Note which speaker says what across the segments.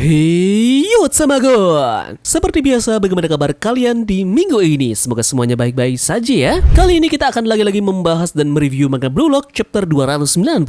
Speaker 1: Hey, what's up, Magon? Seperti biasa, bagaimana kabar kalian di minggu ini? Semoga semuanya baik-baik saja ya. Kali ini kita akan lagi-lagi membahas dan mereview manga Blue Lock chapter 290.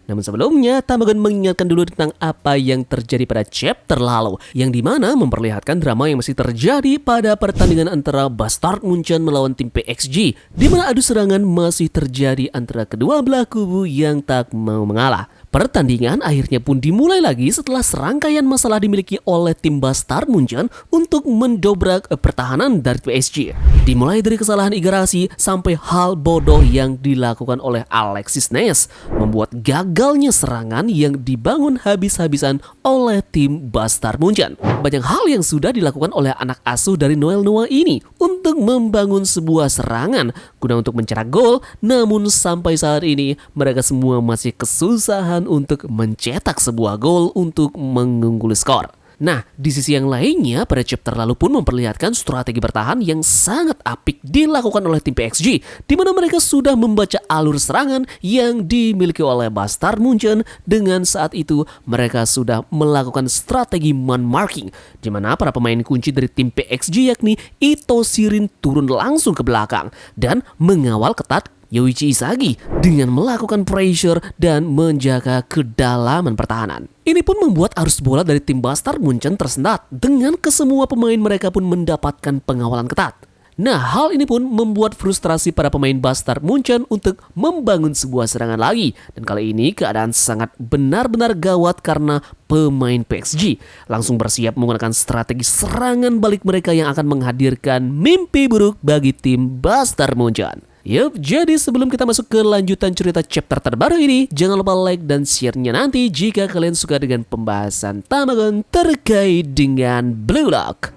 Speaker 1: Namun sebelumnya, Tamagon mengingatkan dulu tentang apa yang terjadi pada chapter lalu, yang dimana memperlihatkan drama yang masih terjadi pada pertandingan antara Bastard Munchen melawan tim PXG, di mana adu serangan masih terjadi antara kedua belah kubu yang tak mau mengalah. Pertandingan akhirnya pun dimulai lagi setelah serangkaian masalah dimiliki oleh tim Bastard Munchen untuk mendobrak pertahanan dari PSG. Dimulai dari kesalahan Igarashi sampai hal bodoh yang dilakukan oleh Alexis Ness, membuat gagalnya serangan yang dibangun habis-habisan oleh tim Bastard Munchen. Banyak hal yang sudah dilakukan oleh anak asuh dari Noel Noah ini untuk membangun sebuah serangan guna untuk mencetak gol, namun sampai saat ini mereka semua masih kesusahan untuk mencetak sebuah gol untuk mengungguli skor. Nah, di sisi yang lainnya, pada chapter lalu pun memperlihatkan strategi bertahan yang sangat apik dilakukan oleh tim PXG, di mana mereka sudah membaca alur serangan yang dimiliki oleh Bastard Munchen. Dengan saat itu, mereka sudah melakukan strategi man marking, di mana para pemain kunci dari tim PXG yakni Ito Shirin turun langsung ke belakang dan mengawal ketat Yoichi Isagi dengan melakukan pressure dan menjaga kedalaman pertahanan. Ini pun membuat arus bola dari tim Bastard Munchen tersendat dengan kesemua pemain mereka pun mendapatkan pengawalan ketat. Nah, hal ini pun membuat frustrasi para pemain Bastard Munchen untuk membangun sebuah serangan lagi. Dan kali ini keadaan sangat benar-benar gawat karena pemain PSG langsung bersiap menggunakan strategi serangan balik mereka yang akan menghadirkan mimpi buruk bagi tim Bastard Munchen. Yup, jadi sebelum kita masuk ke lanjutan cerita chapter terbaru ini, jangan lupa like dan share-nya nanti jika kalian suka dengan pembahasan Tamagon terkait dengan Blue Lock.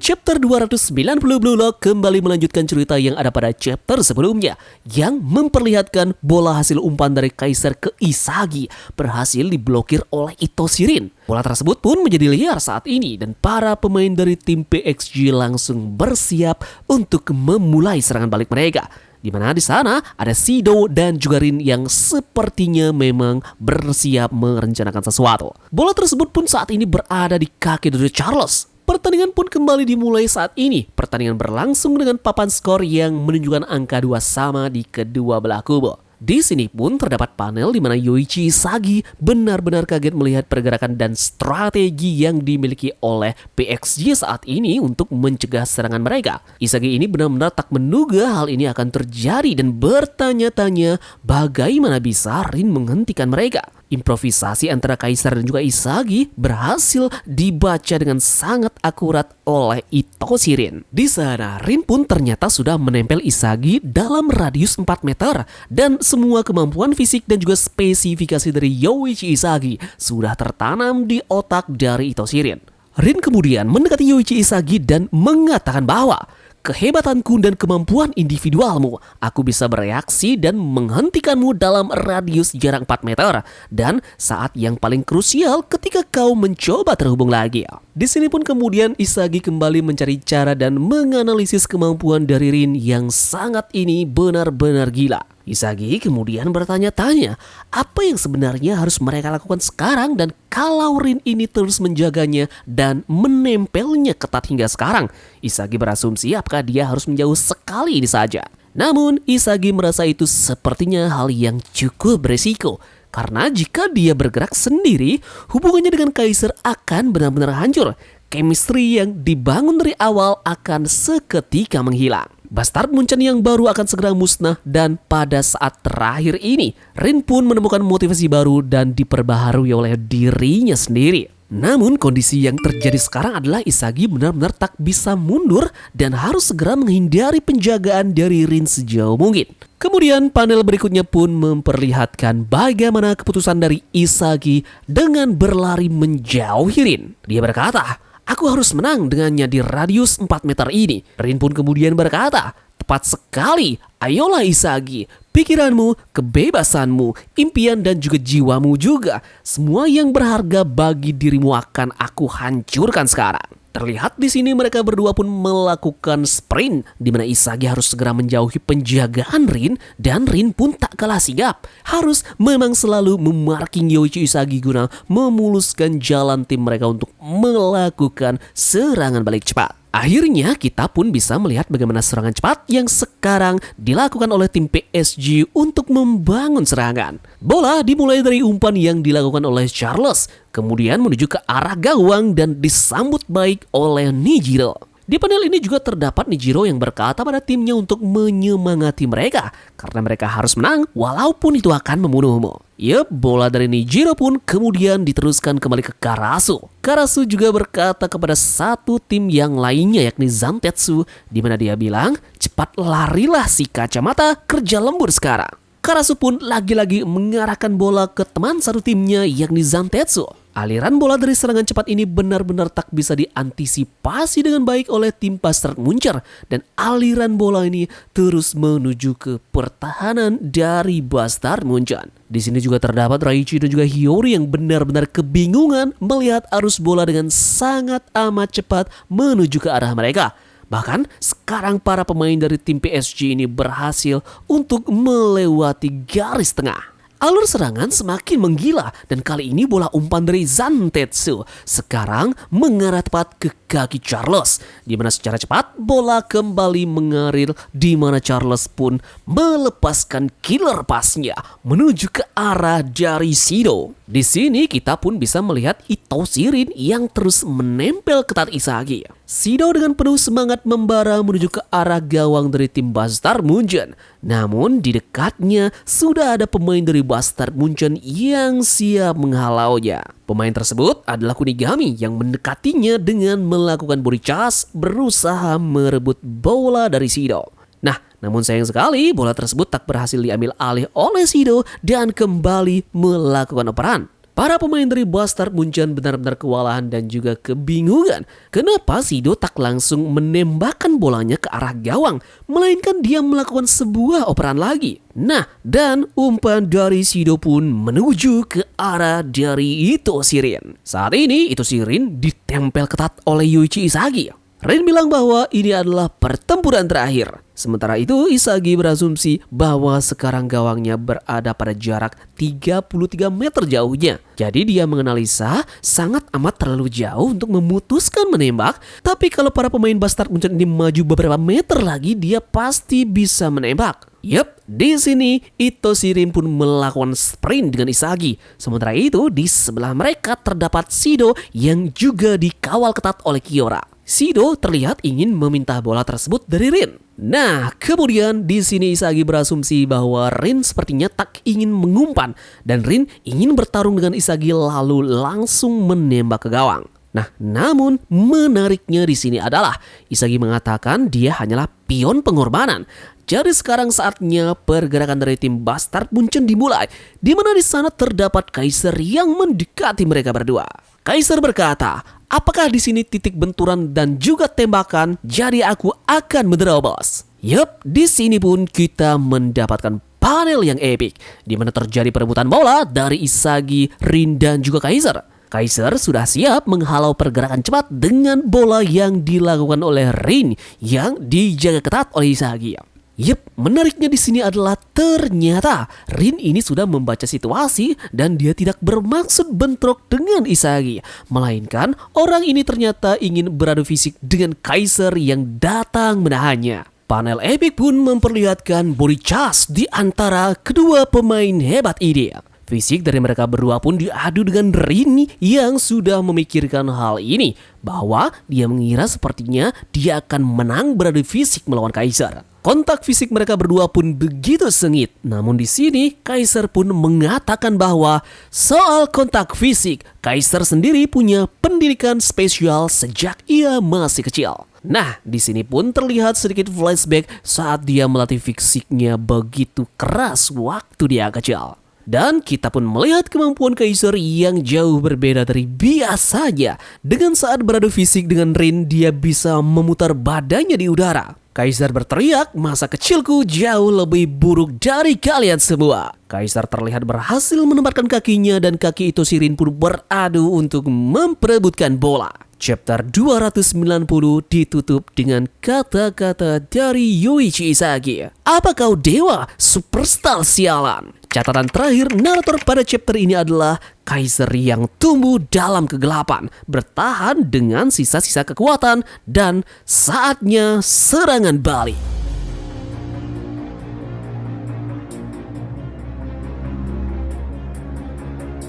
Speaker 1: Chapter 290 Blue Lock kembali melanjutkan cerita yang ada pada chapter sebelumnya, yang memperlihatkan bola hasil umpan dari Kaiser ke Isagi berhasil diblokir oleh Ito Shirin. Bola tersebut pun menjadi liar saat ini dan para pemain dari tim PXG langsung bersiap untuk memulai serangan balik mereka. Di mana di sana ada Shido dan juga Rin yang sepertinya memang bersiap merencanakan sesuatu. Bola tersebut pun saat ini berada di kaki dari Charles. Pertandingan pun kembali dimulai saat ini. Pertandingan berlangsung dengan papan skor yang menunjukkan angka 2 sama di kedua belah kubu. Di sini pun terdapat panel di mana Yoichi Isagi benar-benar kaget melihat pergerakan dan strategi yang dimiliki oleh PXG saat ini untuk mencegah serangan mereka. Isagi ini benar-benar tak menduga hal ini akan terjadi dan bertanya-tanya bagaimana bisa Rin menghentikan mereka. Improvisasi antara Kaiser dan juga Isagi berhasil dibaca dengan sangat akurat oleh Ito Shirin. Di sana, Rin pun ternyata sudah menempel Isagi dalam radius 4 meter dan semua kemampuan fisik dan juga spesifikasi dari Yoichi Isagi sudah tertanam di otak dari Ito Shirin. Rin kemudian mendekati Yoichi Isagi dan mengatakan bahwa kehebatanku dan kemampuan individualmu, aku bisa bereaksi dan menghentikanmu dalam radius jarak 4 meter. Dan saat yang paling krusial ketika kau mencoba terhubung lagi. Di sini pun kemudian Isagi kembali mencari cara dan menganalisis kemampuan dari Rin yang sangat ini benar-benar gila. Isagi kemudian bertanya-tanya apa yang sebenarnya harus mereka lakukan sekarang, dan kalau Rin ini terus menjaganya dan menempelnya ketat hingga sekarang, Isagi berasumsi apakah dia harus menjauh sekali ini saja. Namun Isagi merasa itu sepertinya hal yang cukup beresiko, karena jika dia bergerak sendiri, hubungannya dengan Kaiser akan benar-benar hancur. Chemistry yang dibangun dari awal akan seketika menghilang. Bastard Munchen yang baru akan segera musnah, dan pada saat terakhir ini Rin pun menemukan motivasi baru dan diperbaharui oleh dirinya sendiri. Namun kondisi yang terjadi sekarang adalah Isagi benar-benar tak bisa mundur dan harus segera menghindari penjagaan dari Rin sejauh mungkin. Kemudian panel berikutnya pun memperlihatkan bagaimana keputusan dari Isagi dengan berlari menjauhi Rin. Dia berkata, "Aku harus menang dengannya di radius 4 meter ini." Rin pun kemudian berkata, "Tepat sekali, ayolah Isagi. Pikiranmu, kebebasanmu, impian dan juga jiwamu juga. Semua yang berharga bagi dirimu akan aku hancurkan sekarang." Terlihat di sini mereka berdua pun melakukan sprint di mana Isagi harus segera menjauhi penjagaan Rin dan Rin pun tak kalah sigap. Harus memang selalu memarking Yoichi Isagi guna memuluskan jalan tim mereka untuk melakukan serangan balik cepat. Akhirnya kita pun bisa melihat bagaimana serangan cepat yang sekarang dilakukan oleh tim PSG untuk membangun serangan. Bola dimulai dari umpan yang dilakukan oleh Charles, kemudian menuju ke arah gawang dan disambut baik oleh Nijiro. Di panel ini juga terdapat Nijiro yang berkata pada timnya untuk menyemangati mereka karena mereka harus menang walaupun itu akan membunuhmu. Yup, bola dari Nijiro pun kemudian diteruskan kembali ke Karasu. Karasu juga berkata kepada satu tim yang lainnya yakni Zantetsu, di mana dia bilang, cepat larilah si kacamata, kerja lembur sekarang. Karasu pun lagi-lagi mengarahkan bola ke teman satu timnya yakni Zantetsu. Aliran bola dari serangan cepat ini benar-benar tak bisa diantisipasi dengan baik oleh tim Bastard Muncher dan aliran bola ini terus menuju ke pertahanan dari Bastard Muncher. Di sini juga terdapat Raichi dan juga Hiyori yang benar-benar kebingungan melihat arus bola dengan sangat amat cepat menuju ke arah mereka. Bahkan sekarang para pemain dari tim PSG ini berhasil untuk melewati garis tengah. Alur serangan semakin menggila dan kali ini bola umpan dari Zantetsu sekarang mengarah tepat ke kaki Charles, di mana secara cepat bola kembali mengalir di mana Charles pun melepaskan killer pasnya menuju ke arah dari Shido. Di sini kita pun bisa melihat Ito Shirin yang terus menempel ketat Isagi. Shido dengan penuh semangat membara menuju ke arah gawang dari tim Bastard Munchen. Namun di dekatnya sudah ada pemain dari Bastard Munchen yang siap menghalaunya. Pemain tersebut adalah Kunigami yang mendekatinya dengan melakukan body charge berusaha merebut bola dari Shido. Nah, namun sayang sekali bola tersebut tak berhasil diambil alih oleh Shido dan kembali melakukan operan. Para pemain dari Bastard Munchen benar-benar kewalahan dan juga kebingungan. Kenapa Shido tak langsung menembakkan bolanya ke arah gawang, melainkan dia melakukan sebuah operan lagi. Nah, dan umpan dari Shido pun menuju ke arah dari Ito Shirin. Saat ini Ito Shirin ditempel ketat oleh Yoichi Isagi. Rin bilang bahwa ini adalah pertempuran terakhir. Sementara itu Isagi berasumsi bahwa sekarang gawangnya berada pada jarak 33 meter jauhnya. Jadi dia menganalisa sangat amat terlalu jauh untuk memutuskan menembak. Tapi kalau para pemain Bastard Munchen ini maju beberapa meter lagi, dia pasti bisa menembak. Yup, di sini Ito Shirin pun melakukan sprint dengan Isagi. Sementara itu di sebelah mereka terdapat Shido yang juga dikawal ketat oleh Kiora. Shido terlihat ingin meminta bola tersebut dari Rin. Nah, kemudian di sini Isagi berasumsi bahwa Rin sepertinya tak ingin mengumpan dan Rin ingin bertarung dengan Isagi lalu langsung menembak ke gawang. Nah, namun menariknya di sini adalah Isagi mengatakan dia hanyalah pion pengorbanan. Jadi sekarang saatnya pergerakan dari tim Bastard Munchen dimulai, di mana di sana terdapat Kaiser yang mendekati mereka berdua. Kaiser berkata, apakah di sini titik benturan dan juga tembakan? Jadi aku akan menerobos. Yup, di sini pun kita mendapatkan panel yang epik, di mana terjadi perebutan bola dari Isagi, Rin dan juga Kaiser. Kaiser sudah siap menghalau pergerakan cepat dengan bola yang dilakukan oleh Rin yang dijaga ketat oleh Isagi. Yep, menariknya di sini adalah ternyata Rin ini sudah membaca situasi dan dia tidak bermaksud bentrok dengan Isagi, melainkan orang ini ternyata ingin beradu fisik dengan Kaiser yang datang menahannya. Panel epic pun memperlihatkan body charge di antara kedua pemain hebat ini. Fisik dari mereka berdua pun diadu dengan Rin yang sudah memikirkan hal ini, bahwa dia mengira sepertinya dia akan menang beradu fisik melawan Kaiser. Kontak fisik mereka berdua pun begitu sengit. Namun di sini Kaiser pun mengatakan bahwa soal kontak fisik, Kaiser sendiri punya pendidikan spesial sejak ia masih kecil. Nah, di sini pun terlihat sedikit flashback saat dia melatih fisiknya begitu keras waktu dia kecil. Dan kita pun melihat kemampuan Kaiser yang jauh berbeda dari biasanya. Dengan saat beradu fisik dengan Rin, dia bisa memutar badannya di udara. Kaiser berteriak, masa kecilku jauh lebih buruk dari kalian semua. Kaiser terlihat berhasil menempatkan kakinya dan kaki Ito Shirin pun beradu untuk memperebutkan bola. Chapter 290 ditutup dengan kata-kata dari Yoichi Isagi. Apa kau dewa superstar sialan? Catatan terakhir narator pada chapter ini adalah Kaiser yang tumbuh dalam kegelapan, bertahan dengan sisa-sisa kekuatan, dan saatnya serangan balik.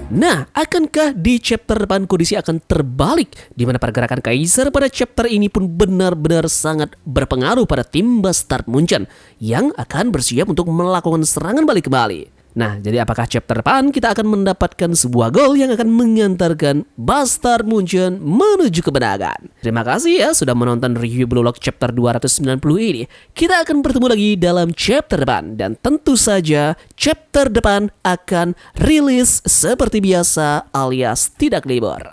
Speaker 1: Nah, akankah di chapter depan kondisi akan terbalik, di mana pergerakan Kaiser pada chapter ini pun benar-benar sangat berpengaruh pada tim Bastard Munchen yang akan bersiap untuk melakukan serangan balik kembali. Nah, jadi apakah chapter depan kita akan mendapatkan sebuah gol yang akan mengantarkan Bastard Munchen menuju kemenangan? Terima kasih ya sudah menonton review Blue Lock chapter 290 ini. Kita akan bertemu lagi dalam chapter depan, dan tentu saja chapter depan akan rilis seperti biasa alias tidak libur.